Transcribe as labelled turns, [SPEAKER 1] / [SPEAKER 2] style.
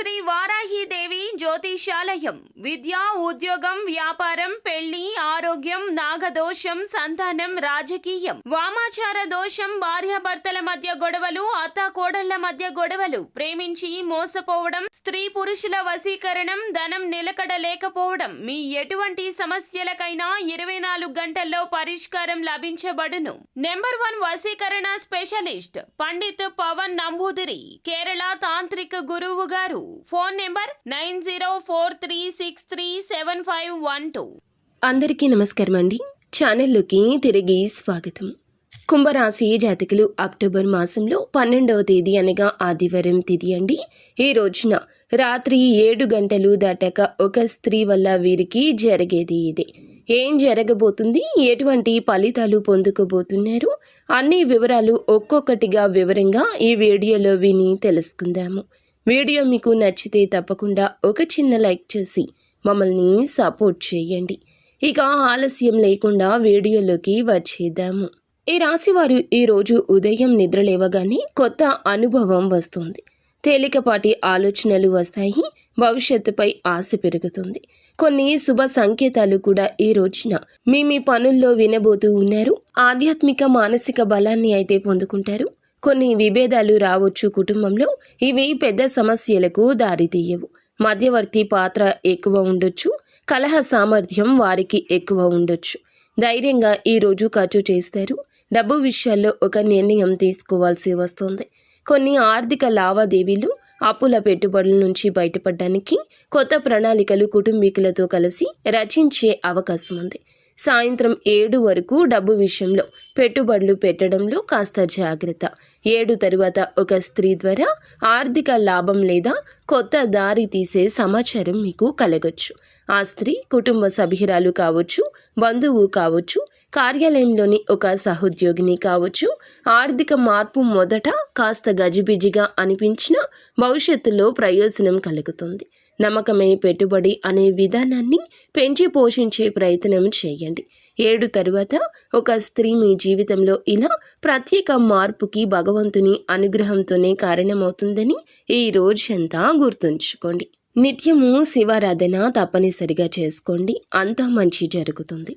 [SPEAKER 1] శ్రీ వారాహిదేవి జ్యోతిషాలయం విద్య, ఉద్యోగం, వ్యాపారం, పెళ్లి, ఆరోగ్యం, నాగదోషం, సంతానం, రాజకీయం, వామాచార దోషం, భార్యాభర్తల మధ్య గొడవలు, అత్తాకోడళ్ల మధ్య గొడవలు, ప్రేమించి మోసపోవడం, స్త్రీ పురుషుల వశీకరణం, ధనం నిలకడ లేకపోవడం, మీ ఎటువంటి సమస్యలకైనా 24 గంటల్లో పరిష్కారం లభించబడును. నెంబర్ 1 వశీకరణ స్పెషలిస్ట్ పండిత్ పవన్ నంబూదిరి, కేరళ తాంత్రిక గురువు గారు. Phone number 9043637512.
[SPEAKER 2] అందరికీ నమస్కారం అండి. ఛానల్లోకి తిరిగి స్వాగతం. కుంభరాశి జాతకులు అక్టోబర్ మాసంలో 12వ తేదీ అనగా ఆదివారం తిథి అండి. ఈ రోజున రాత్రి 7 గంటలు దాటాక ఒక స్త్రీ వల్ల వీరికి జరిగేది ఇదే. ఏం జరగబోతుంది, ఎటువంటి ఫలితాలు పొందుకోబోతున్నారు అన్ని వివరాలు ఒక్కొక్కటిగా వివరంగా ఈ వీడియోలో విని తెలుసుకుందాము. వీడియో మీకు నచ్చితే తప్పకుండా ఒక చిన్న లైక్ చేసి మమ్మల్ని సపోర్ట్ చేయండి. ఇక ఆలస్యం లేకుండా వీడియోలోకి వచ్చేద్దాము. ఈ రాశివారు ఈరోజు ఉదయం నిద్రలేవగానే కొత్త అనుభవం వస్తుంది. తేలికపాటి ఆలోచనలు వస్తాయి. భవిష్యత్తుపై ఆశ పెరుగుతుంది. కొన్ని శుభ సంకేతాలు కూడా ఈ రోజున మీ పనుల్లో వినబోతూ ఉన్నారు. ఆధ్యాత్మిక మానసిక బలాన్ని అయితే పొందుకుంటారు. కొన్ని విభేదాలు రావచ్చు కుటుంబంలో. ఇవి పెద్ద సమస్యలకు దారితీయవు. మధ్యవర్తి పాత్ర ఎక్కువ ఉండొచ్చు. కలహ సామర్థ్యం వారికి ఎక్కువ ఉండొచ్చు. ధైర్యంగా ఈరోజు ఖర్చు చేస్తారు. డబ్బు విషయాల్లో ఒక నిర్ణయం తీసుకోవాల్సి వస్తుంది. కొన్ని ఆర్థిక లావాదేవీలు, అప్పుల పెట్టుబడుల నుంచి బయటపడడానికి కొత్త ప్రణాళికలు కుటుంబీకులతో కలిసి రచించే అవకాశం ఉంది. సాయంత్రం 7 వరకు డబ్బు విషయంలో పెట్టుబడులు పెట్టడంలో కాస్త జాగ్రత్త. 7 తరువాత ఒక స్త్రీ ద్వారా ఆర్థిక లాభం లేదా కొత్త దారి తీసే సమాచారం మీకు కలగొచ్చు. ఆ స్త్రీ కుటుంబ సభ్యురాలు కావచ్చు, బంధువు కావచ్చు, కార్యాలయంలోని ఒక సహోద్యోగిని కావచ్చు. ఆర్థిక మార్పు మొదట కాస్త గజిబిజిగా అనిపించినా భవిష్యత్తులో ప్రయోజనం కలుగుతుంది. నమ్మకమే పెట్టుబడి అనే విధానాన్ని పెంచి పోషించే ప్రయత్నం చేయండి. 7 తరువాత ఒక స్త్రీ మీ జీవితంలో ఇలా ప్రత్యేక మార్పుకి భగవంతుని అనుగ్రహంతోనే కారణమవుతుందని ఈ రోజంతా గుర్తుంచుకోండి. నిత్యము శివారాధన తప్పనిసరిగా చేసుకోండి. అంతా మంచి జరుగుతుంది.